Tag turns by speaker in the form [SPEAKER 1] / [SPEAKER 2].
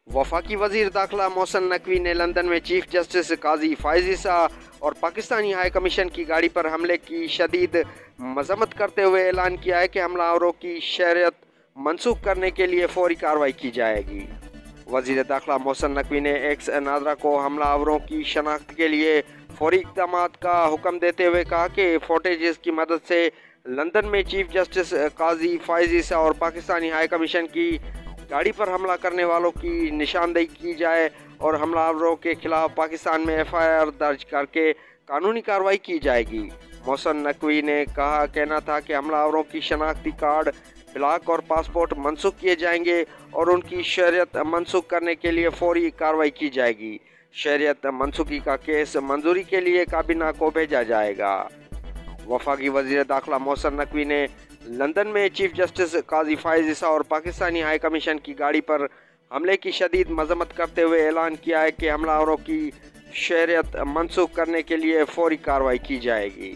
[SPEAKER 1] वफाकी वजीर दाखिला मोहसिन नकवी ने लंदन में चीफ जस्टिस काजी फायज ईसा और पाकिस्तानी हाई कमीशन की गाड़ी पर हमले की शदीद मजम्मत करते हुए ऐलान किया है कि हमलावरों की शहरियत मनसूख करने के लिए फौरी कार्रवाई की जाएगी। वजीर दाखिला मोहसिन नकवी ने एक्स नादरा को हमलावरों की शनाख्त के लिए फौरी इक़दाम का हुक्म देते हुए कहा कि फुटेज की मदद से लंदन में चीफ जस्टिस काजी फायज ईसा और पाकिस्तानी हाई कमीशन की गाड़ी पर हमला करने वालों की निशानदेही की जाए और हमलावरों के खिलाफ पाकिस्तान में FIR दर्ज करके कानूनी कार्रवाई की जाएगी। मोहसिन नकवी ने कहना था कि हमलावरों की शनाख्ती कार्ड, ब्लॉक और पासपोर्ट मनसूख किए जाएंगे और उनकी शहरियत मनसूख करने के लिए फौरी कार्रवाई की जाएगी। शहरियत मनसूखी का केस मंजूरी के लिए काबीना को भेजा जाएगा। वफाकी वजीर दाखिला मोहसिन नकवी ने लंदन में चीफ जस्टिस काजी फायज ईसा और पाकिस्तानी हाई कमीशन की गाड़ी पर हमले की शदीद मजम्मत करते हुए ऐलान किया है कि हमलावरों की शहरियत मनसूख करने के लिए फौरी कार्रवाई की जाएगी।